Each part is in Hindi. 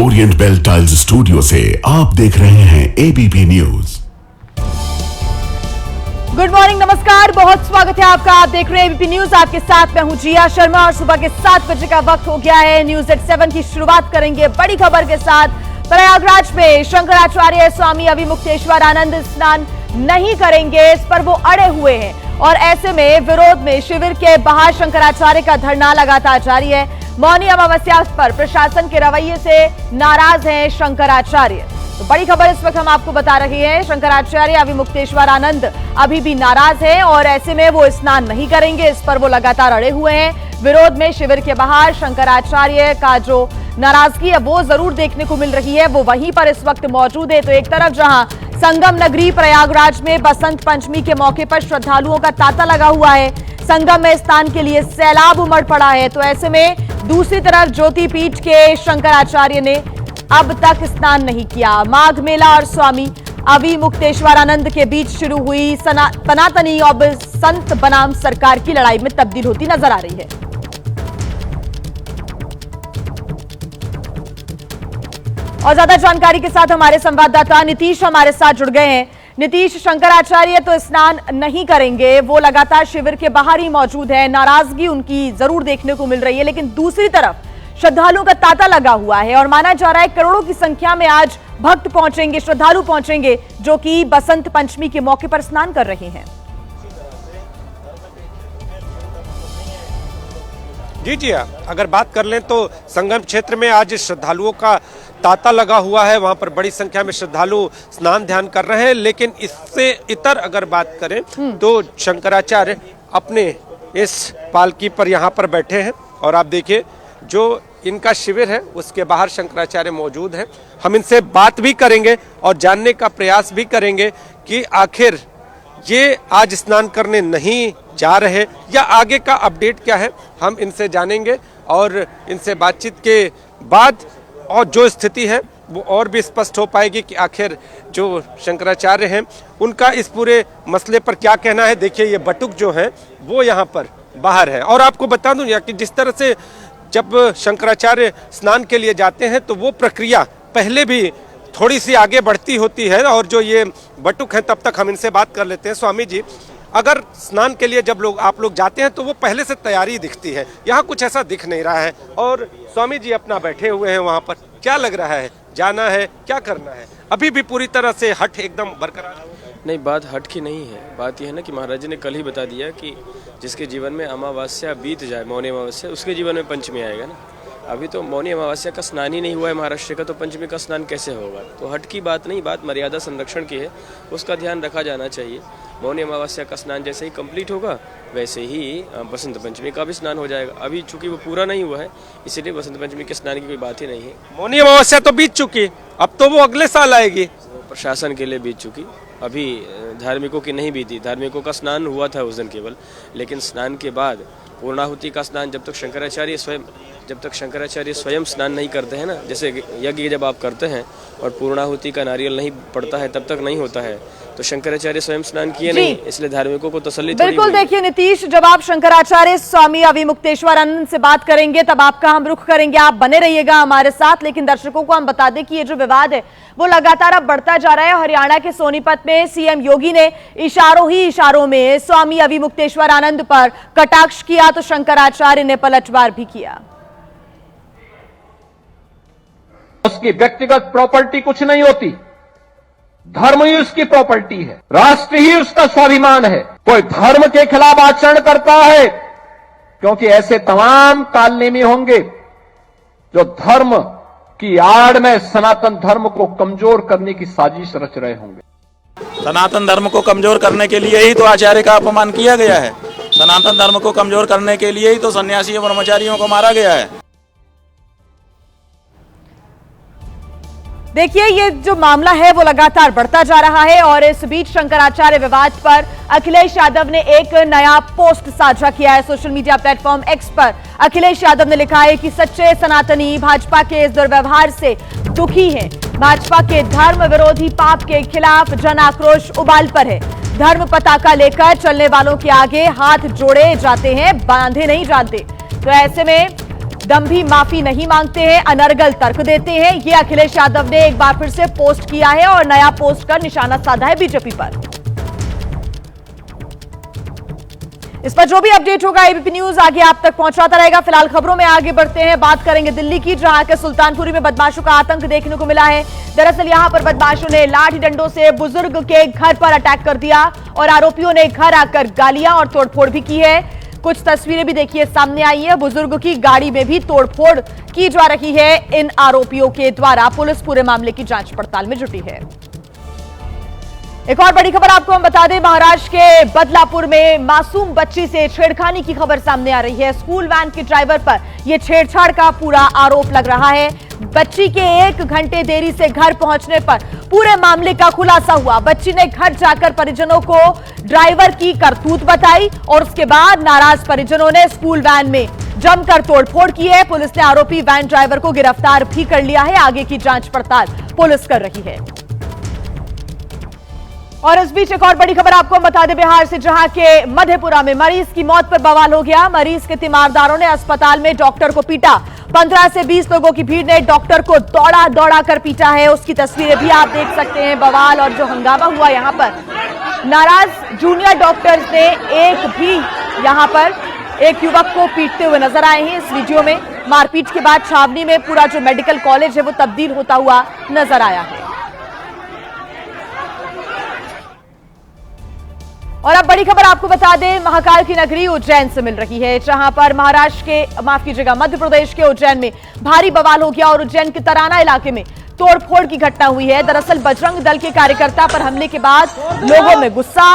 ओरिएंट बेल टाइल्स स्टूडियो से आप देख रहे हैं एबीपी न्यूज। गुड मॉर्निंग, नमस्कार, बहुत स्वागत है आपका। आप देख रहे हैं एबीपी न्यूज, आपके साथ मैं हूं जिया शर्मा और सुबह के 7 बजे का वक्त हो गया है। न्यूज एट 7 की शुरुआत करेंगे बड़ी खबर के साथ। प्रयागराज में शंकराचार्य स्वामी अविमुक्तेश्वर आनंद स्नान नहीं करेंगे, इस पर वो अड़े हुए हैं और ऐसे में विरोध में शिविर के बाहर शंकराचार्य का धरना लगातार जारी है। मौनी अमावस्या पर प्रशासन के रवैये से नाराज हैं शंकराचार्य। तो बड़ी खबर इस वक्त हम आपको बता रहे हैं, शंकराचार्य अविमुक्तेश्वर आनंद अभी भी नाराज हैं और ऐसे में वो स्नान नहीं करेंगे, इस पर वो लगातार अड़े हुए हैं। विरोध में शिविर के बाहर शंकराचार्य का जो नाराजगी है वो जरूर देखने को मिल रही है, वो वहीं पर इस वक्त मौजूद है। तो एक तरफ जहां संगम नगरी प्रयागराज में बसंत पंचमी के मौके पर श्रद्धालुओं का तांता लगा हुआ है, संगम में स्नान के लिए सैलाब उमड़ पड़ा है, तो ऐसे में दूसरी तरफ ज्योतिपीठ के शंकराचार्य ने अब तक स्नान नहीं किया। माघ मेला और स्वामी अविमुक्तेश्वरानंद के बीच शुरू हुई सनातनी अब संत बनाम सरकार की लड़ाई में तब्दील होती नजर आ रही है। और ज्यादा जानकारी के साथ हमारे संवाददाता नीतीश हमारे साथ जुड़ गए हैं। नीतीश, शंकराचार्य तो स्नान नहीं करेंगे, वो लगातार शिविर के बाहर ही मौजूद है, नाराजगी उनकी जरूर देखने को मिल रही है, लेकिन दूसरी तरफ श्रद्धालुओं का तांता लगा हुआ है और माना जा रहा है करोड़ों की संख्या में आज भक्त पहुंचेंगे, श्रद्धालु पहुंचेंगे जो कि बसंत पंचमी के मौके पर स्नान कर रहे हैं। जी, अगर बात कर लें तो संगम क्षेत्र में आज श्रद्धालुओं का तांता लगा हुआ है, वहां पर बड़ी संख्या में श्रद्धालु स्नान ध्यान कर रहे हैं। लेकिन इससे इतर अगर बात करें तो शंकराचार्य अपने इस पालकी पर यहाँ पर बैठे हैं और आप देखिए जो इनका शिविर है उसके बाहर शंकराचार्य मौजूद हैं। हम इनसे बात भी करेंगे और जानने का प्रयास भी करेंगे कि आखिर ये आज स्नान करने नहीं जा रहे या आगे का अपडेट क्या है, हम इनसे जानेंगे और इनसे बातचीत के बाद और जो स्थिति है वो और भी स्पष्ट हो पाएगी कि आखिर जो शंकराचार्य हैं उनका इस पूरे मसले पर क्या कहना है। देखिए ये बटुक जो है वो यहाँ पर बाहर है और आपको बता दूं कि जिस तरह से जब शंकराचार्य स्नान के लिए जाते हैं तो वो प्रक्रिया पहले भी थोड़ी सी आगे बढ़ती होती है और जो ये बटुक हैं तब तक हम इनसे बात कर लेते हैं। स्वामी जी, अगर स्नान के लिए जब आप लोग जाते हैं तो वो पहले से तैयारी दिखती है, यहाँ कुछ ऐसा दिख नहीं रहा है और स्वामी जी अपना बैठे हुए हैं वहाँ पर, क्या लग रहा है, जाना है, क्या करना है? अभी भी पूरी तरह से हट एकदम बरकरार नहीं, बात हट की नहीं है। बात यह है ना कि महाराज जी ने कल ही बता दिया कि जिसके जीवन में अमावस्या बीत जाए, मौनी अमावस्या, उसके जीवन में पंचमी आएगा ना। अभी तो मौनी अमावस्या का स्नान ही नहीं हुआ है महाराष्ट्र का, तो पंचमी का स्नान कैसे होगा? तो हट की बात नहीं, बात मर्यादा संरक्षण की है, उसका ध्यान रखा जाना चाहिए। मौनी अमावस्या का स्नान जैसे ही कंप्लीट होगा वैसे ही बसंत पंचमी का भी स्नान हो जाएगा। अभी चूंकि वो पूरा नहीं हुआ है इसीलिए बसंत पंचमी के स्नान की कोई बात ही नहीं है। मौनी अमावस्या तो बीत चुकी, अब तो वो अगले साल आएगी। प्रशासन के लिए बीत चुकी, अभी धार्मिकों की नहीं बीती। धार्मिकों का स्नान हुआ था उस दिन केवल, लेकिन स्नान के बाद पूर्णाहुति का स्नान जब तक शंकराचार्य स्वयं स्नान नहीं करते हैं ना, जैसे यज्ञ जब आप करते हैं और पूर्णाहुति का नारियल नहीं पड़ता है तब तक नहीं होता है, तो शंकराचार्य स्वयं स्नान किए नहीं, इसलिए धार्मिकों को तसल्ली बिल्कुल। देखिए नीतीश, जब आप शंकराचार्य स्वामी अविमुक्तेश्वरानंद से बात करेंगे तब आपका हम रुख करेंगे, आप बने रहिएगा हमारे साथ। लेकिन दर्शकों को हम बता दें कि ये जो विवाद है वो लगातार अब बढ़ता जा रहा है। हरियाणा के सोनीपत में सीएम योगी ने इशारों में स्वामी अविमुक्तेश्वरानंद पर कटाक्ष किया तो शंकराचार्य ने पलटवार भी किया। उसकी व्यक्तिगत प्रॉपर्टी कुछ नहीं होती, धर्म ही उसकी प्रॉपर्टी है, राष्ट्र ही उसका स्वाभिमान है। कोई धर्म के खिलाफ आचरण करता है, क्योंकि ऐसे तमाम कालनेमी होंगे जो धर्म की आड़ में सनातन धर्म को कमजोर करने की साजिश रच रहे होंगे। सनातन धर्म को कमजोर करने के लिए ही तो आचार्य का अपमान किया गया है, सनातन धर्म को कमजोर करने के लिए ही तो सन्यासियों ब्रह्मचारियों को मारा गया है। देखिए ये जो मामला है वो लगातार बढ़ता जा रहा है और इस बीच शंकराचार्य विवाद पर अखिलेश यादव ने एक नया पोस्ट साझा किया है सोशल मीडिया प्लेटफॉर्म एक्स पर। अखिलेश यादव ने लिखा है कि सच्चे सनातनी भाजपा के इस दुर्व्यवहार से दुखी हैं। भाजपा के धर्म विरोधी पाप के खिलाफ जन आक्रोश उबाल पर है। धर्म पताका लेकर चलने वालों के आगे हाथ जोड़े जाते हैं, बांधे नहीं जाते। तो ऐसे में दंभी माफी नहीं मांगते हैं, अनर्गल तर्क देते हैं। ये अखिलेश यादव ने एक बार फिर से पोस्ट किया है और नया पोस्ट कर निशाना साधा है बीजेपी पर। इस पर जो भी अपडेट होगा एबीपी न्यूज आगे आप तक पहुंचाता रहेगा। फिलहाल खबरों में आगे बढ़ते हैं, बात करेंगे दिल्ली की, जहां के सुल्तानपुरी में बदमाशों का आतंक देखने को मिला है। दरअसल यहां पर बदमाशों ने लाठी डंडों से बुजुर्ग के घर पर अटैक कर दिया और आरोपियों ने घर आकर गालियां और तोड़फोड़ भी की है। कुछ तस्वीरें भी देखिए सामने आई है, बुजुर्ग की गाड़ी में भी तोड़फोड़ की जा रही है इन आरोपियों के द्वारा। पुलिस पूरे मामले की जांच पड़ताल में जुटी है। एक और बड़ी खबर आपको हम बता दें, महाराष्ट्र के बदलापुर में मासूम बच्ची से छेड़खानी की खबर सामने आ रही है। स्कूल वैन के ड्राइवर पर यह छेड़छाड़ का पूरा आरोप लग रहा है। बच्ची के 1 घंटे देरी से घर पहुंचने पर पूरे मामले का खुलासा हुआ। बच्ची ने घर जाकर परिजनों को ड्राइवर की करतूत बताई और उसके बाद नाराज परिजनों ने स्कूल वैन में जमकर तोड़फोड़ की है। पुलिस ने आरोपी वैन ड्राइवर को गिरफ्तार भी कर लिया है। आगे की जांच पड़ताल पुलिस कर रही है। और इस बीच एक और बड़ी खबर आपको बता दें बिहार से, जहां के मधेपुरा में मरीज की मौत पर बवाल हो गया। मरीज के तीमारदारों ने अस्पताल में डॉक्टर को पीटा। 15 से 20 लोगों की भीड़ ने डॉक्टर को दौड़ा दौड़ा कर पीटा है। उसकी तस्वीरें भी आप देख सकते हैं। बवाल और जो हंगामा हुआ यहां पर, नाराज जूनियर डॉक्टर्स ने यहां पर एक युवक को पीटते हुए नजर आए हैं। इस वीडियो में मारपीट के बाद छावनी में पूरा जो मेडिकल कॉलेज है वो तब्दील होता हुआ नजर आया है। और अब बड़ी खबर आपको बता दें, महाकाल की नगरी उज्जैन से मिल रही है, जहां पर मध्य प्रदेश के उज्जैन में भारी बवाल हो गया और उज्जैन के तराना इलाके में तोड़फोड़ की घटना हुई है। दरअसल बजरंग दल के कार्यकर्ता पर हमले के बाद लोगों में गुस्सा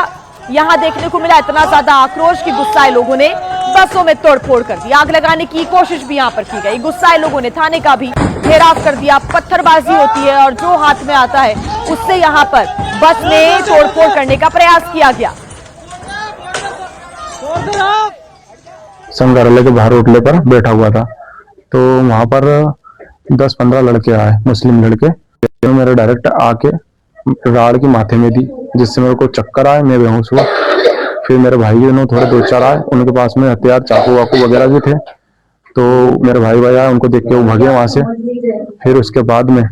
यहां देखने को मिला। इतना ज्यादा आक्रोश की गुस्साए लोगों ने बसों में तोड़फोड़ कर दी। आग लगाने की कोशिश भी यहां पर की गई। गुस्साए लोगों ने थाने का भी घेराव कर दिया। पत्थरबाजी होती है और जो हाथ में आता है उससे यहां पर बस में तोड़फोड़ करने का प्रयास किया गया। संग्रहालय के बाहर होटल पर बैठा हुआ था, तो वहां पर 10-15 लड़के आए, मुस्लिम लड़के। तो मेरे डायरेक्ट आके राड़ की माथे में दी, जिससे मेरे को चक्कर आए, मैं बेहोश हुआ। फिर मेरे भाई ने थोड़े 2-4 आए, उनके पास में हथियार चाकू वाकू वगैरह भी थे। तो मेरे भाई आए, उनको देख के वो भागे वहां से। फिर उसके बाद में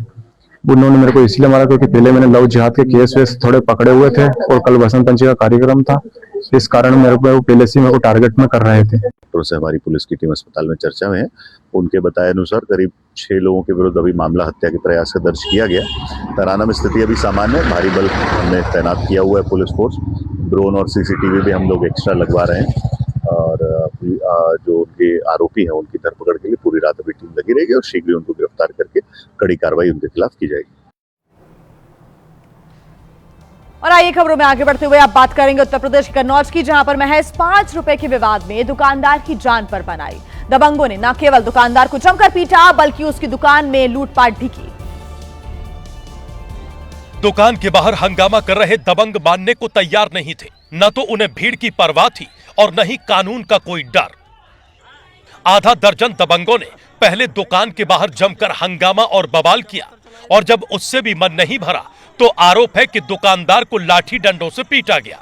उन्होंने मेरे को इसलिए मारा क्योंकि पहले मैंने लव जिहाद के केस वेस थोड़े पकड़े हुए थे और कल बसंत पंचमी का कार्यक्रम था, इस कारण मेरे को पहले से मेरे को टारगेट में कर रहे थे। से हमारी पुलिस की टीम अस्पताल में चर्चा में है। उनके बताए अनुसार करीब 6 लोगों के विरुद्ध अभी मामला हत्या के प्रयास से दर्ज किया गया। तराना में स्थिति अभी सामान्य है। भारी बल हमने तैनात किया हुआ है, पुलिस फोर्स, ड्रोन और सीसीटीवी भी हम लोग एक्स्ट्रा लगवा रहे हैं। और जो उनके आरोपी हैं उनकी धरपकड़ के लिए पूरी रात अभी टीम लगी रहेगी और शीघ्र उनको गिरफ्तार करके कड़ी कार्रवाई उनके खिलाफ की जाएगी। और आइए खबरों में आगे बढ़ते हुए आप बात करेंगे उत्तर प्रदेश के कन्नौज की, जहां पर महज 5 रुपए के विवाद में दुकानदार की जान पर बन आई। दबंगों ने न केवल दुकानदार को जमकर पीटा बल्कि उसकी दुकान में लूटपाट भी की। दुकान के बाहर हंगामा कर रहे दबंग मानने को तैयार नहीं थे। न तो उन्हें भीड़ की परवाह थी और न ही कानून का कोई डर। आधा दर्जन दबंगों ने पहले दुकान के बाहर जमकर हंगामा और बवाल किया और जब उससे भी मन नहीं भरा तो आरोप है कि दुकानदार को लाठी डंडों से पीटा गया।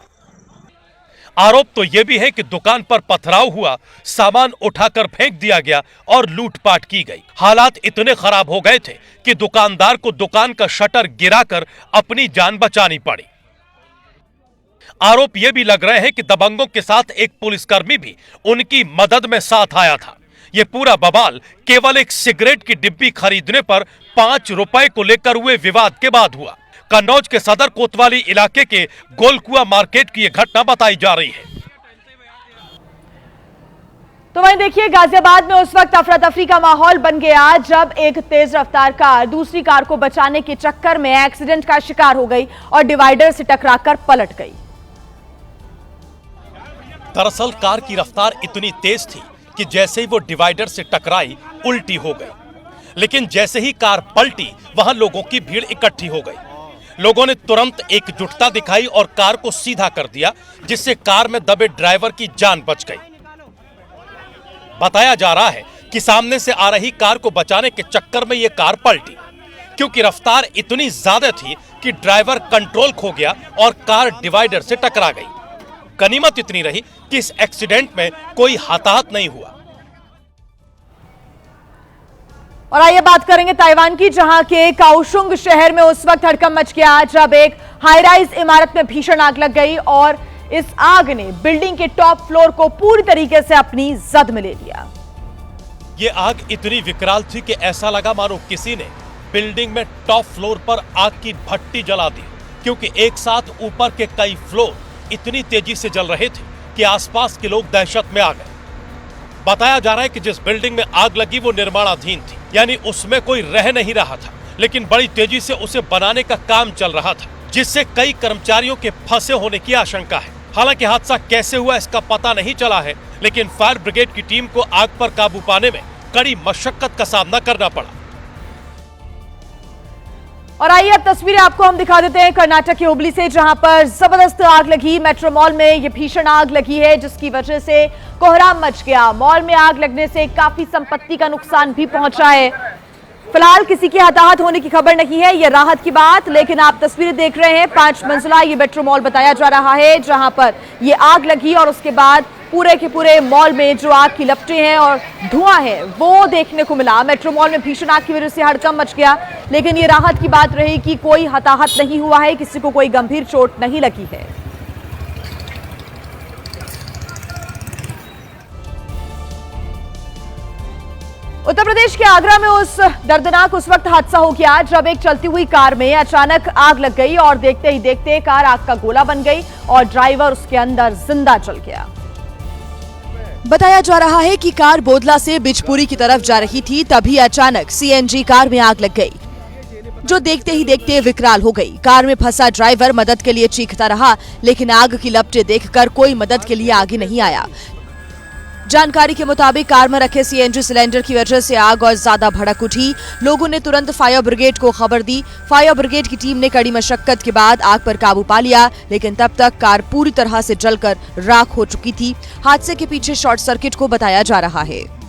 आरोप तो यह भी है कि दुकान पर पथराव हुआ, सामान उठाकर फेंक दिया गया और लूटपाट की गई। हालात इतने खराब हो गए थे कि दुकानदार को दुकान का शटर गिराकर अपनी जान बचानी पड़ी। आरोप यह भी लग रहे हैं कि दबंगों के साथ एक पुलिसकर्मी भी उनकी मदद में साथ आया था। यह पूरा बवाल केवल एक सिगरेट की डिब्बी खरीदने पर 5 रुपए को लेकर हुए विवाद के बाद हुआ। कन्नौज के सदर कोतवाली इलाके के गोलकुआ मार्केट की यह घटना बताई जा रही है। तो वहीं देखिए गाजियाबाद में उस वक्त अफरा तफरी का माहौल बन गया जब एक तेज रफ्तार कार दूसरी कार को बचाने के चक्कर में एक्सीडेंट का शिकार हो गई और डिवाइडर से टकराकर पलट गई। दरअसल कार की रफ्तार इतनी तेज थी कि जैसे ही वो डिवाइडर से टकराई उल्टी हो गई, लेकिन जैसे ही कार पलटी वहां लोगों की भीड़ इकट्ठी हो गई। लोगों ने तुरंत एकजुटता दिखाई और कार को सीधा कर दिया, जिससे कार में दबे ड्राइवर की जान बच गई। बताया जा रहा है कि सामने से आ रही कार को बचाने के चक्कर में यह कार पलटी, क्योंकि रफ्तार इतनी ज्यादा थी कि ड्राइवर कंट्रोल खो गया और कार डिवाइडर से टकरा गई। गनीमत इतनी रही कि इस एक्सीडेंट में कोई हताहत नहीं हुआ। और आइए बात करेंगे ताइवान की, जहां के काओशुंग शहर में उस वक्त हड़कंप मच गया जब एक हाई राइज इमारत में भीषण आग लग गई और इस आग ने बिल्डिंग के टॉप फ्लोर को पूरी तरीके से अपनी जद में ले लिया। ये आग इतनी विकराल थी कि ऐसा लगा मानो किसी ने बिल्डिंग में टॉप फ्लोर पर आग की भट्टी जला दी, क्योंकि एक साथ ऊपर के कई फ्लोर इतनी तेजी से जल रहे थे कि आसपास के लोग दहशत में आ गए। बताया जा रहा है कि जिस बिल्डिंग में आग लगी वो निर्माणाधीन थी, यानी उसमें कोई रह नहीं रहा था, लेकिन बड़ी तेजी से उसे बनाने का काम चल रहा था, जिससे कई कर्मचारियों के फंसे होने की आशंका है। हालांकि हादसा कैसे हुआ इसका पता नहीं चला है, लेकिन फायर ब्रिगेड की टीम को आग पर काबू पाने में कड़ी मशक्कत का सामना करना पड़ा। और आइए अब तस्वीरें आपको हम दिखा देते हैं कर्नाटक के हुबली से, जहां पर जबरदस्त आग लगी। मेट्रो मॉल में ये भीषण आग लगी है, जिसकी वजह से कोहराम मच गया। मॉल में आग लगने से काफी संपत्ति का नुकसान भी पहुंचा है। फिलहाल किसी के हताहत होने की खबर नहीं है, ये राहत की बात। लेकिन आप तस्वीरें देख रहे हैं, 5 मंजिला ये मेट्रो मॉल बताया जा रहा है, जहां पर ये आग लगी और उसके बाद पूरे के पूरे मॉल में जो आग की लपटें हैं और धुआं है वो देखने को मिला। मेट्रो मॉल में भीषण आग की वजह से हड़कंप मच गया, लेकिन ये राहत की बात रही कि कोई हताहत नहीं हुआ है, किसी को कोई गंभीर चोट नहीं लगी है। उत्तर प्रदेश के आगरा में उस वक्त हादसा हो गया जब एक चलती हुई कार में अचानक आग लग गई और देखते ही देखते कार आग का गोला बन गई और ड्राइवर उसके अंदर जिंदा जल गया। बताया जा रहा है कि कार बोदला से बिजपुरी की तरफ जा रही थी, तभी अचानक सीएनजी कार में आग लग गई, जो देखते ही देखते विकराल हो गई। कार में फंसा ड्राइवर मदद के लिए चीखता रहा, लेकिन आग की लपटें देखकर कोई मदद के लिए आगे नहीं आया। जानकारी के मुताबिक कार में रखे सीएनजी सिलेंडर की वजह से आग और ज्यादा भड़क उठी। लोगों ने तुरंत फायर ब्रिगेड को खबर दी। फायर ब्रिगेड की टीम ने कड़ी मशक्कत के बाद आग पर काबू पा लिया, लेकिन तब तक कार पूरी तरह से जलकर राख हो चुकी थी। हादसे के पीछे शॉर्ट सर्किट को बताया जा रहा है।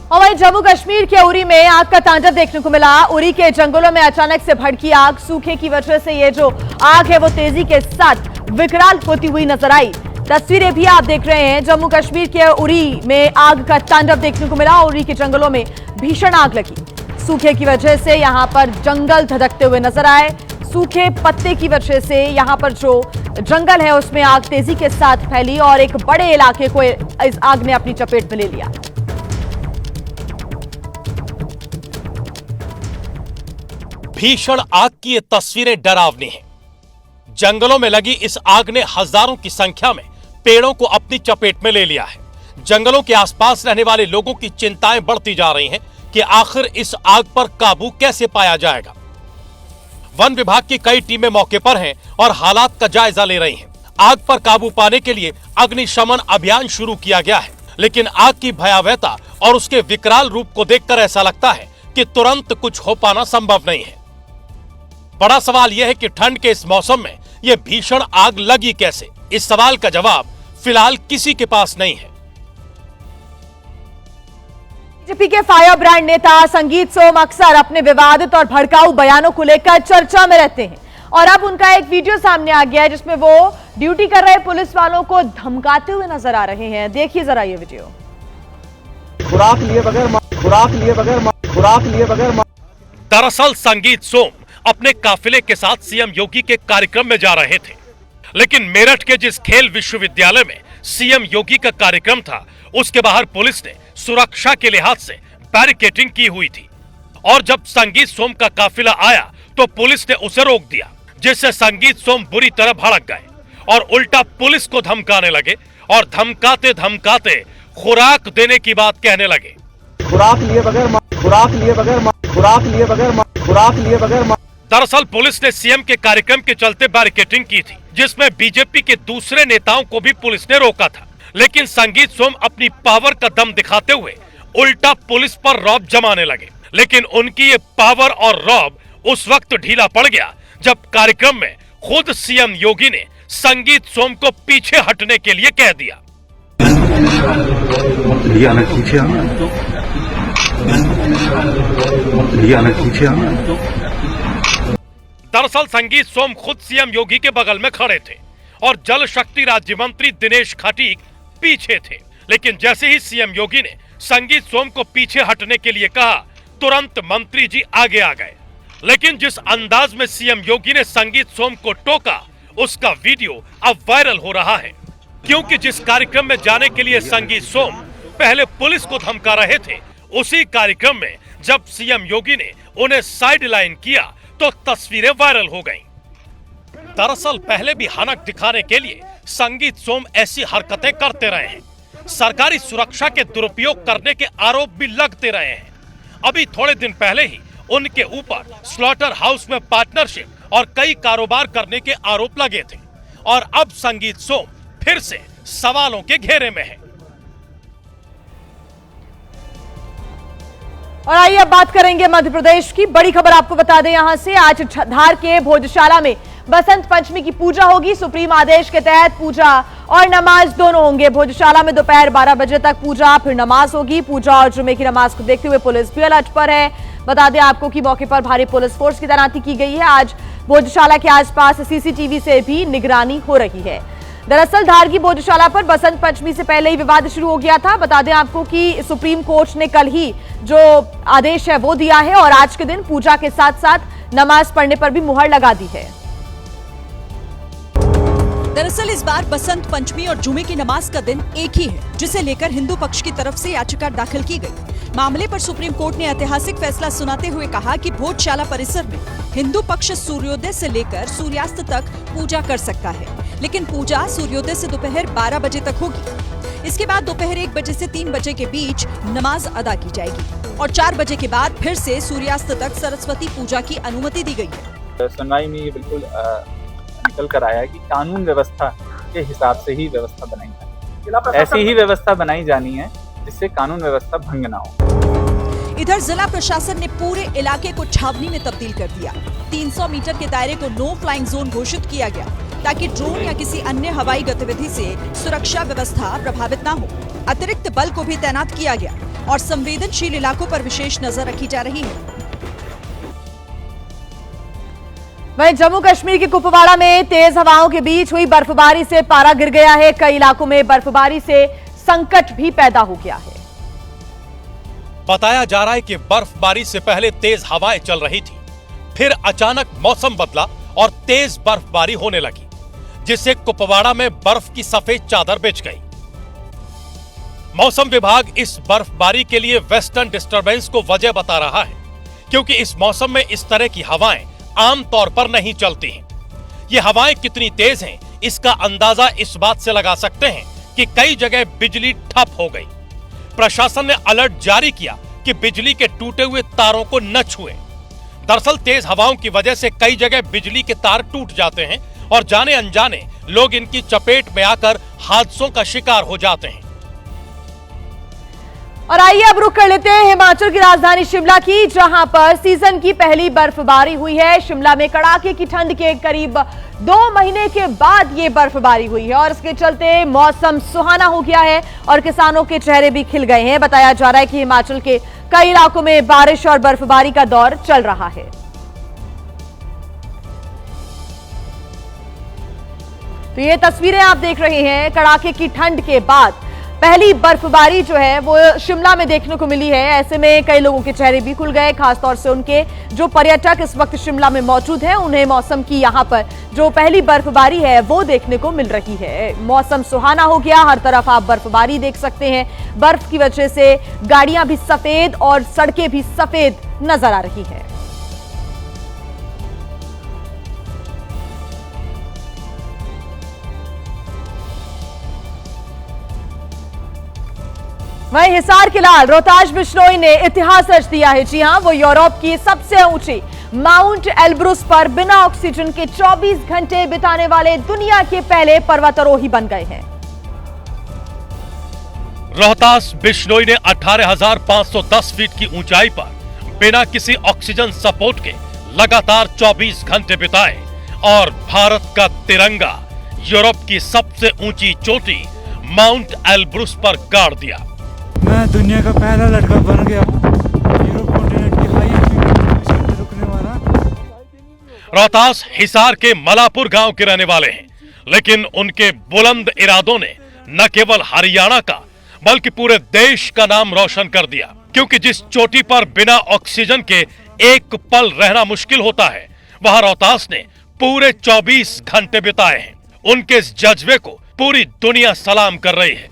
और वहीं जम्मू कश्मीर के उरी में आग का तांडव देखने को मिला। उरी के जंगलों में अचानक से भड़की आग। सूखे की वजह से ये जो आग है वो तेजी के साथ विकराल होती हुई नजर आई। तस्वीरें भी आप देख रहे हैं, जम्मू कश्मीर के उरी में आग का तांडव देखने को मिला। उरी के जंगलों में भीषण आग लगी। सूखे की वजह से यहां पर जंगल धधकते हुए नजर आए। सूखे पत्ते की वजह से यहां पर जो जंगल है उसमें आग तेजी के साथ फैली और एक बड़े इलाके को इस आग ने अपनी चपेट में ले लिया। भीषण आग की ये तस्वीरें डरावनी हैं। जंगलों में लगी इस आग ने हजारों की संख्या में पेड़ों को अपनी चपेट में ले लिया है। जंगलों के आसपास रहने वाले लोगों की चिंताएं बढ़ती जा रही हैं कि आखिर इस आग पर काबू कैसे पाया जाएगा। वन विभाग की कई टीमें मौके पर हैं और हालात का जायजा ले रही हैं। आग पर काबू पाने के लिए अग्निशमन अभियान शुरू किया गया है, लेकिन आग की भयावहता और उसके विकराल रूप को देखकर ऐसा लगता है कि तुरंत कुछ हो पाना संभव नहीं है। बड़ा सवाल यह है कि ठंड के इस मौसम में यह भीषण आग लगी कैसे? इस सवाल का जवाब फिलहाल किसी के पास नहीं है। बीजेपी के फायर ब्रांड नेता संगीत सोम अक्सर अपने विवादित और भड़काऊ बयानों को लेकर चर्चा में रहते हैं और अब उनका एक वीडियो सामने आ गया है जिसमें वो ड्यूटी कर रहे पुलिस वालों को धमकाते हुए नजर आ रहे हैं। देखिए जरा ये वीडियो। खुराक लिए बगैर दरअसल संगीत सोम अपने काफिले के साथ सीएम योगी के कार्यक्रम में जा रहे थे, लेकिन मेरठ के जिस खेल विश्वविद्यालय में सीएम योगी का कार्यक्रम था उसके बाहर पुलिस ने सुरक्षा के लिहाज से बैरिकेडिंग की हुई थी और जब संगीत सोम का काफिला आया तो पुलिस ने उसे रोक दिया, जिससे संगीत सोम बुरी तरह भड़क गए और उल्टा पुलिस को धमकाने लगे और धमकाते धमकाते खुराक देने की बात कहने लगे। खुराक लिए बगैर दरअसल पुलिस ने सीएम के कार्यक्रम के चलते बैरिकेडिंग की थी, जिसमें बीजेपी के दूसरे नेताओं को भी पुलिस ने रोका था, लेकिन संगीत सोम अपनी पावर का दम दिखाते हुए उल्टा पुलिस पर रौब जमाने लगे। लेकिन उनकी ये पावर और रौब उस वक्त ढीला पड़ गया जब कार्यक्रम में खुद सीएम योगी ने संगीत सोम को पीछे हटने के लिए कह दिया। दरअसल संगीत सोम खुद सीएम योगी के बगल में खड़े थे और जल शक्ति राज्य मंत्री दिनेश खटीक पीछे थे, लेकिन जैसे ही सीएम योगी ने संगीत सोम को पीछे हटने के लिए कहा, तुरंत मंत्री जी आगे आ गए। लेकिन जिस अंदाज में सीएम योगी ने संगीत सोम को टोका, उसका वीडियो अब वायरल हो रहा है। क्योंकि जिस कार्यक्रम में जाने के लिए संगीत सोम पहले पुलिस को धमका रहे थे, उसी कार्यक्रम में जब सीएम योगी ने उन्हें साइडलाइन किया तो तस्वीरें वायरल हो गईं। दरअसल पहले भी हनक दिखाने के लिए संगीत सोम ऐसी हरकतें करते रहे हैं। सरकारी सुरक्षा के दुरुपयोग करने के आरोप भी लगते रहे हैं। अभी थोड़े दिन पहले ही उनके ऊपर स्लॉटर हाउस में पार्टनरशिप और कई कारोबार करने के आरोप लगे थे और अब संगीत सोम फिर से सवालों के घेरे में है। और आइए अब बात करेंगे मध्य प्रदेश की बड़ी खबर आपको बता दें। यहां से आज धार के भोजशाला में बसंत पंचमी की पूजा होगी। सुप्रीम आदेश के तहत पूजा और नमाज दोनों होंगे। भोजशाला में दोपहर 12 बजे तक पूजा फिर नमाज होगी। पूजा और जुमे की नमाज को देखते हुए पुलिस भी अलर्ट पर है। बता दें आपको कि मौके पर भारी पुलिस फोर्स की तैनाती की गई है। आज भोजशाला के आसपास सीसीटीवी से भी निगरानी हो रही है। दरअसल धार की भोजशाला पर बसंत पंचमी से पहले ही विवाद शुरू हो गया था। बता दें आपको कि सुप्रीम कोर्ट ने कल ही जो आदेश है वो दिया है और आज के दिन पूजा के साथ साथ नमाज पढ़ने पर भी मुहर लगा दी है। दरअसल इस बार बसंत पंचमी और जुमे की नमाज का दिन एक ही है, जिसे लेकर हिंदू पक्ष की तरफ से याचिका दाखिल की गई। मामले पर सुप्रीम कोर्ट ने ऐतिहासिक फैसला सुनाते हुए कहा कि भोजशाला परिसर में हिंदू पक्ष सूर्योदय से लेकर सूर्यास्त तक पूजा कर सकता है, लेकिन पूजा सूर्योदय से दोपहर 12 बजे तक होगी। इसके बाद दोपहर 1 बजे से 3 बजे के बीच नमाज अदा की जाएगी और 4 बजे के बाद फिर से सूर्यास्त तक सरस्वती पूजा की अनुमति दी गई है। सुनवाई में ये बिल्कुल निकल कर आया है कि कानून व्यवस्था के हिसाब से ही व्यवस्था बनाई जानी, ऐसी ही व्यवस्था बनाई जानी है जिससे कानून व्यवस्था भंग ना हो। इधर जिला प्रशासन ने पूरे इलाके को छावनी में तब्दील कर दिया। 300 मीटर के दायरे को नो फ्लाइंग जोन घोषित किया गया ताकि ड्रोन या किसी अन्य हवाई गतिविधि से सुरक्षा व्यवस्था प्रभावित न हो। अतिरिक्त बल को भी तैनात किया गया और संवेदनशील इलाकों पर विशेष नजर रखी जा रही है। वहीं जम्मू कश्मीर के कुपवाड़ा में तेज हवाओं के बीच हुई बर्फबारी से पारा गिर गया है। कई इलाकों में बर्फबारी से संकट भी पैदा हो गया है। बताया जा रहा है कि बर्फबारी से पहले तेज हवाएं चल रही थी, फिर अचानक मौसम बदला और तेज बर्फबारी होने लगी, जिससे कुपवाड़ा में बर्फ की सफेद चादर बिछ गई। मौसम विभाग इस बर्फबारी के लिए वेस्टर्न डिस्टर्बेंस को वजह बता रहा है, क्योंकि इस मौसम में इस तरह की हवाएं आम तौर पर नहीं चलती हैं। ये हवाएं कितनी तेज हैं, इसका अंदाजा इस बात से लगा सकते हैं कि कई जगह बिजली ठप हो गई। प्रशासन ने अलर्ट जारी किया कि बिजली के टूटे हुए तारों को न छुएं। दरअसल तेज हवाओं की वजह से कई जगह बिजली के तार टूट जाते हैं और जाने अनजाने लोग इनकी चपेट में आकर हादसों का शिकार हो जाते हैं। और आइए अब रुक कर लेते हैं हिमाचल की राजधानी शिमला की, जहां पर सीजन की पहली बर्फबारी हुई है। शिमला में कड़ाके की ठंड के करीब 2 महीने के बाद ये बर्फबारी हुई है और इसके चलते मौसम सुहाना हो गया है और किसानों के चेहरे भी खिल गए हैं। बताया जा रहा है कि हिमाचल के कई इलाकों में बारिश और बर्फबारी का दौर चल रहा है। तो ये तस्वीरें आप देख रहे हैं, कड़ाके की ठंड के बाद पहली बर्फबारी जो है वो शिमला में देखने को मिली है। ऐसे में कई लोगों के चेहरे भी खुल गए, खासतौर से उनके जो पर्यटक इस वक्त शिमला में मौजूद हैं, उन्हें मौसम की यहाँ पर जो पहली बर्फबारी है वो देखने को मिल रही है। मौसम सुहाना हो गया, हर तरफ आप बर्फबारी देख सकते हैं। बर्फ की वजह से गाड़ियां भी सफेद और सड़कें भी सफेद नजर आ रही है। वहीं हिसार के लाल रोहताश बिश्नोई ने इतिहास रच दिया है। जी हां, वो यूरोप की सबसे ऊंची माउंट एल्ब्रुस पर बिना ऑक्सीजन के 24 घंटे बिताने वाले दुनिया के पहले पर्वतारोही बन गए हैं। रोहतास बिश्नोई ने 18,510 फीट की ऊंचाई पर बिना किसी ऑक्सीजन सपोर्ट के लगातार 24 घंटे बिताए और भारत का तिरंगा यूरोप की सबसे ऊंची चोटी माउंट एल्ब्रुस पर गाड़ दिया। मैं दुनिया का पहला लड़का बन गया यूरोप कॉन्टिनेंट के हाईएस्ट पे रुकने वाला। रोहतास हिसार के मलापुर गांव के रहने वाले हैं, लेकिन उनके बुलंद इरादों ने न केवल हरियाणा का बल्कि पूरे देश का नाम रोशन कर दिया। क्योंकि जिस चोटी पर बिना ऑक्सीजन के एक पल रहना मुश्किल होता है, वहां रोहतास ने पूरे 24 घंटे बिताए हैं। उनके इस जज्बे को पूरी दुनिया सलाम कर रही है।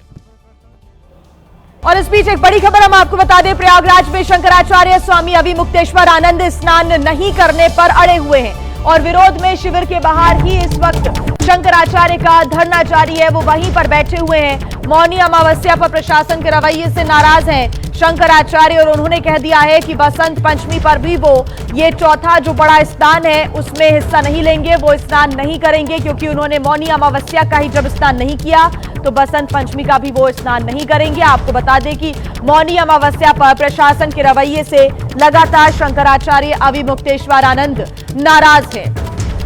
और इस बीच एक बड़ी खबर हम आपको बता दें, प्रयागराज में शंकराचार्य स्वामी अभिमुक्तेश्वर आनंद स्नान नहीं करने पर अड़े हुए हैं और विरोध में शिविर के बाहर ही इस वक्त शंकराचार्य का धरना जारी है। वो वहीं पर बैठे हुए हैं। मौनी अमावस्या पर प्रशासन के रवैये से नाराज हैं शंकराचार्य और उन्होंने कह दिया है कि बसंत पंचमी पर भी वो ये चौथा जो बड़ा स्नान है उसमें हिस्सा नहीं लेंगे, वो स्नान नहीं करेंगे, क्योंकि उन्होंने मौनी अमावस्या का ही जब स्नान नहीं किया तो बसंत पंचमी का भी वो स्नान नहीं करेंगे। आपको बता दें कि मौनी अमावस्या पर प्रशासन के रवैये से लगातार शंकराचार्य अभिमुक्तेश्वर आनंद नाराज है।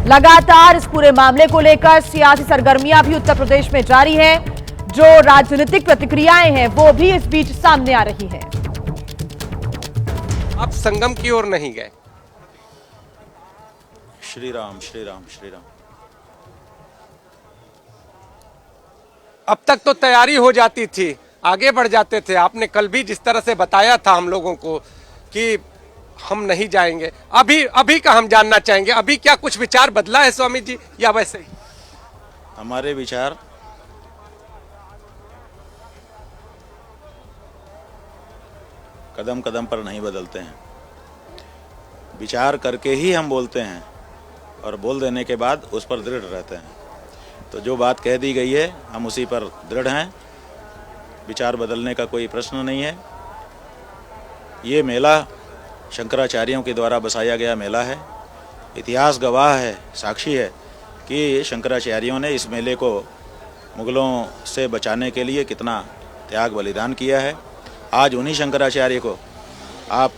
लगातार इस पूरे मामले को लेकर सियासी सरगर्मियां भी उत्तर प्रदेश में जारी हैं। जो राजनीतिक प्रतिक्रियाएं हैं वो भी इस बीच सामने आ रही हैं। आप संगम की ओर नहीं गए। श्री राम श्री राम श्री राम। अब तक तो तैयारी हो जाती थी, आगे बढ़ जाते थे। आपने कल भी जिस तरह से बताया था हम लोगों को कि हम नहीं जाएंगे, अभी का हम जानना चाहेंगे, अभी क्या कुछ विचार बदला है स्वामी जी या वैसे ही? हमारे विचार कदम कदम पर नहीं बदलते हैं। विचार करके ही हम बोलते हैं और बोल देने के बाद उस पर दृढ़ रहते हैं। तो जो बात कह दी गई है हम उसी पर दृढ़ हैं। विचार बदलने का कोई प्रश्न नहीं है। ये मेला शंकराचार्यों के द्वारा बसाया गया मेला है। इतिहास गवाह है, साक्षी है कि शंकराचार्यों ने इस मेले को मुगलों से बचाने के लिए कितना त्याग बलिदान किया है। आज उन्हीं शंकराचार्य को आप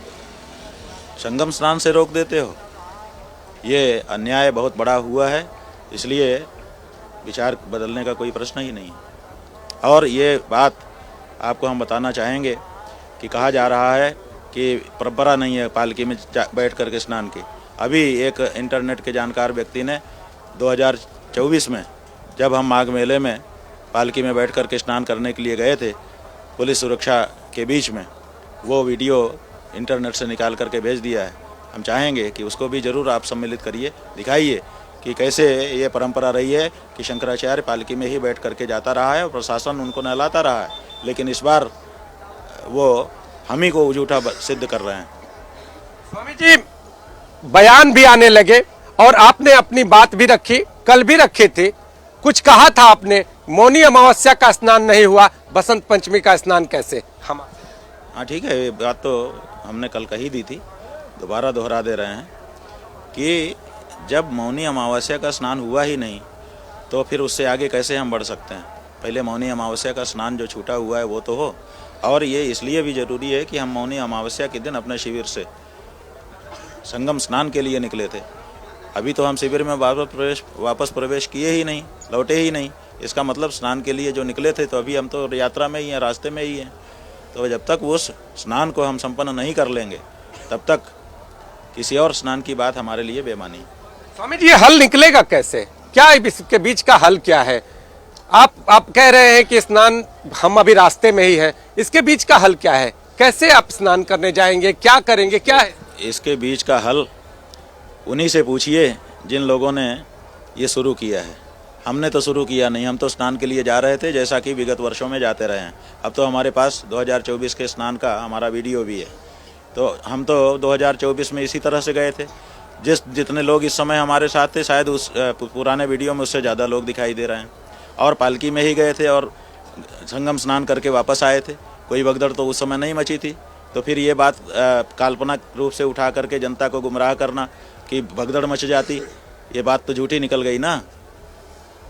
संगम स्नान से रोक देते हो, ये अन्याय बहुत बड़ा हुआ है। इसलिए विचार बदलने का कोई प्रश्न ही नहीं है। और ये बात आपको हम बताना चाहेंगे कि कहा जा रहा है कि परंपरा नहीं है पालकी में बैठ करके स्नान की। अभी एक इंटरनेट के जानकार व्यक्ति ने 2024 में जब हम माघ मेले में पालकी में बैठ करके स्नान करने के लिए गए थे, पुलिस सुरक्षा के बीच में, वो वीडियो इंटरनेट से निकाल करके भेज दिया है। हम चाहेंगे कि उसको भी ज़रूर आप सम्मिलित करिए, दिखाइए कि कैसे ये परंपरा रही है कि शंकराचार्य पालकी में ही बैठ करके जाता रहा है और प्रशासन उनको नहलाता रहा है। लेकिन इस बार वो हम ही को झूठा सिद्ध कर रहे हैं। स्वामी जी, बयान भी आने लगे और आपने अपनी बात भी रखी, कल भी रखी थी। कुछ कहा था आपने, मौनी अमावस्या का स्नान नहीं हुआ, बसंत पंचमी का स्नान कैसे? हम हाँ ठीक है, ये बात तो हमने कल कही दी थी, दोबारा दोहरा दे रहे हैं कि जब मौनी अमावस्या का स्नान हुआ ही नहीं तो फिर उससे आगे कैसे हम बढ़ सकते हैं। पहले मौनी अमावस्या का स्नान जो छूटा हुआ है वो तो हो। और ये इसलिए भी ज़रूरी है कि हम मौनी अमावस्या के दिन अपने शिविर से संगम स्नान के लिए निकले थे। अभी तो हम शिविर में वापस प्रवेश किए ही नहीं, लौटे ही नहीं। इसका मतलब स्नान के लिए जो निकले थे तो अभी हम तो यात्रा में ही हैं, रास्ते में ही हैं। तो जब तक उस स्नान को हम संपन्न नहीं कर लेंगे तब तक किसी और स्नान की बात हमारे लिए बेमानी। स्वामी जी, ये हल निकलेगा कैसे? क्या इसके बीच का हल क्या है? आप कह रहे हैं कि स्नान हम अभी रास्ते में ही हैं, इसके बीच का हल क्या है? कैसे आप स्नान करने जाएंगे, क्या करेंगे, क्या है इसके बीच का हल? उन्हीं से पूछिए जिन लोगों ने ये शुरू किया है। हमने तो शुरू किया नहीं, हम तो स्नान के लिए जा रहे थे जैसा कि विगत वर्षों में जाते रहे हैं। अब तो हमारे पास 2024 के स्नान का हमारा वीडियो भी है। तो हम तो 2024 में इसी तरह से गए थे। जितने लोग इस समय हमारे साथ थे, शायद उस पुराने वीडियो में उससे ज़्यादा लोग दिखाई दे रहे हैं। और पालकी में ही गए थे और संगम स्नान करके वापस आए थे। कोई भगदड़ तो उस समय नहीं मची थी। तो फिर ये बात काल्पनिक रूप से उठा करके जनता को गुमराह करना कि भगदड़ मच जाती, ये बात तो झूठी निकल गई ना।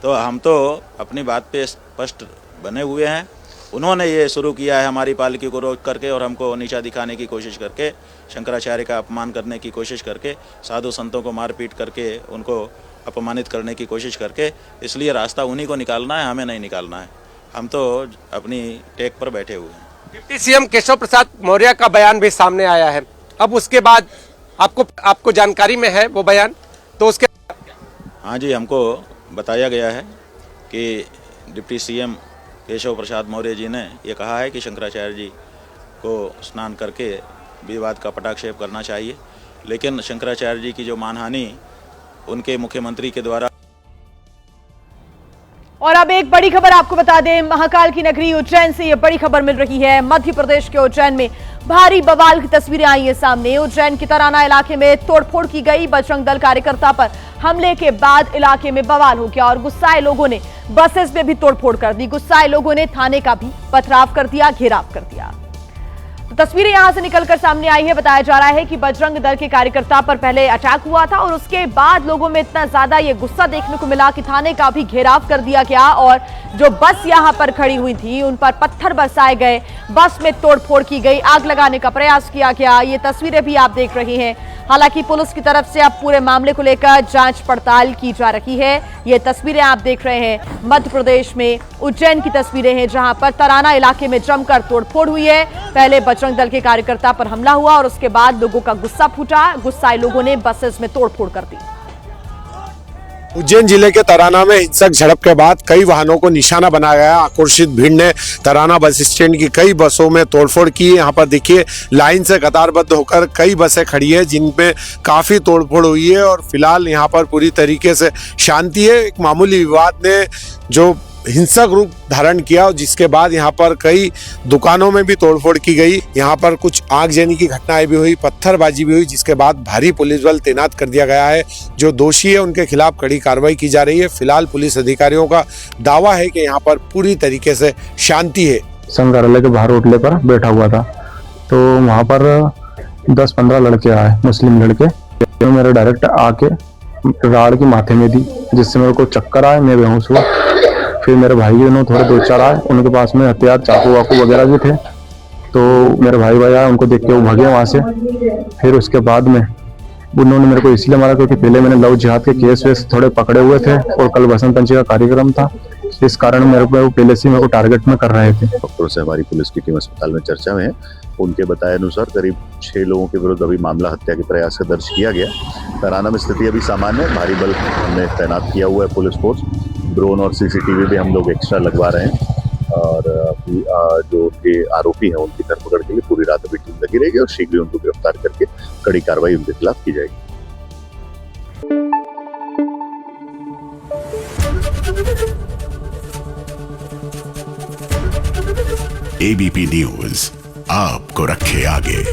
तो हम तो अपनी बात पे स्पष्ट बने हुए हैं। उन्होंने ये शुरू किया है हमारी पालकी को रोक करके और हमको नीचा दिखाने की कोशिश करके, शंकराचार्य का अपमान करने की कोशिश करके, साधु संतों को मारपीट करके उनको अपमानित करने की कोशिश करके। इसलिए रास्ता उन्हीं को निकालना है, हमें नहीं निकालना है। हम तो अपनी टेक पर बैठे हुए हैं। डिप्टी सीएम केशव प्रसाद मौर्य का बयान भी सामने आया है। अब उसके बाद आपको जानकारी में है वो बयान, तो उसके हाँ जी, हमको बताया गया है कि डिप्टी सीएम केशव प्रसाद मौर्य जी ने ये कहा है कि शंकराचार्य जी को स्नान करके विवाद का पटाक्षेप करना चाहिए, लेकिन शंकराचार्य जी की जो मानहानि उनके मुख्यमंत्री के द्वारा। और अब एक बड़ी खबर आपको बता दें, महाकाल की नगरी उज्जैन से ये बड़ी खबर मिल रही है। मध्य प्रदेश के उज्जैन में भारी बवाल की तस्वीरें आई है सामने। उज्जैन के तराना इलाके में तोड़फोड़ की गई। बजरंग दल कार्यकर्ता पर हमले के बाद इलाके में बवाल हो गया और गुस्साए लोगों ने बसेस में भी तोड़फोड़ कर दी। गुस्साए लोगों ने थाने का भी पथराव कर दिया, घेराव कर दिया। तो तस्वीरें यहां से निकलकर सामने आई है। बताया जा रहा है कि बजरंग दल के कार्यकर्ता पर पहले अटैक हुआ था और उसके बाद लोगों में इतना ज्यादा ये गुस्सा देखने को मिला कि थाने का भी घेराव कर दिया गया और जो बस यहां पर खड़ी हुई थी उन पर पत्थर बरसाए गए, बस में तोड़फोड़ की गई, आग लगाने का प्रयास किया गया। ये तस्वीरें भी आप देख रहे हैं। हालांकि पुलिस की तरफ से अब पूरे मामले को लेकर जांच पड़ताल की जा रही है। ये तस्वीरें आप देख रहे हैं मध्य प्रदेश में उज्जैन की तस्वीरें हैं, जहां पर तराना इलाके में जमकर तोड़फोड़ हुई है। पहले बजरंग दल के कार्यकर्ता पर हमला हुआ और उसके बाद लोगों का गुस्सा फूटा। गुस्साए लोगों ने बसेस में तोड़फोड़ कर दी। उज्जैन जिले के तराना में हिंसक झड़प के बाद कई वाहनों को निशाना बनाया गया। आक्रोशित भीड़ ने तराना बस स्टैंड की कई बसों में तोड़फोड़ की। यहाँ पर देखिए लाइन से कतारबद्ध होकर कई बसें खड़ी है जिनमें काफी तोड़फोड़ हुई है और फिलहाल यहाँ पर पूरी तरीके से शांति है। एक मामूली विवाद ने जो हिंसक रूप धारण किया और जिसके बाद यहाँ पर कई दुकानों में भी तोड़फोड़ की गई। यहाँ पर कुछ आगजनी की घटनाएं भी हुई, पत्थरबाजी भी हुई, जिसके बाद भारी पुलिस बल तैनात कर दिया गया है। जो दोषी है उनके खिलाफ कड़ी कार्रवाई की जा रही है। फिलहाल पुलिस अधिकारियों का दावा है कि यहाँ पर पूरी तरीके से शांति है। संग्रहालय के बाहर होटल पर बैठा हुआ था तो वहाँ पर 10-15 लड़के आए, मुस्लिम लड़के। तो मेरे डायरेक्ट आके राड़ की माथे में दी, जिससे मेरे को चक्कर आए, मैं बेहोश हुआ। फिर मेरे भाई उन्होंने थोड़े 2-4 आए, उनके पास में हथियार, चाकू वाकू वगैरह भी थे। तो मेरे भाई आए, उनको देख के वो भागे वहाँ से। फिर उसके बाद में उन्होंने मेरे को इसलिए मारा क्योंकि पहले मैंने लव जिहाद के केस वेस थोड़े पकड़े हुए थे और कल बसंत पंचमी का कार्यक्रम था, इस कारण मेरे को पहले से मेरे को टारगेट में कर रहे थे। डॉक्टरों से हमारी पुलिस की टीम अस्पताल में चर्चा में है। उनके बताए अनुसार करीब 6 लोगों के विरुद्ध अभी मामला हत्या के प्रयास से दर्ज किया गया। तराना में स्थिति अभी सामान्य है। भारी बल हमने तैनात किया हुआ है, पुलिस फोर्स, ड्रोन और सीसीटीवी भी हम लोग एक्स्ट्रा लगवा रहे हैं। और अभी जो उनके आरोपी हैं उनकी धरपकड़ के लिए पूरी रात अभी टीम लगी रहेगी और शीघ्र उनको गिरफ्तार करके कड़ी कार्रवाई उनके खिलाफ की जाएगी। एबीपी न्यूज आपको रखे आगे।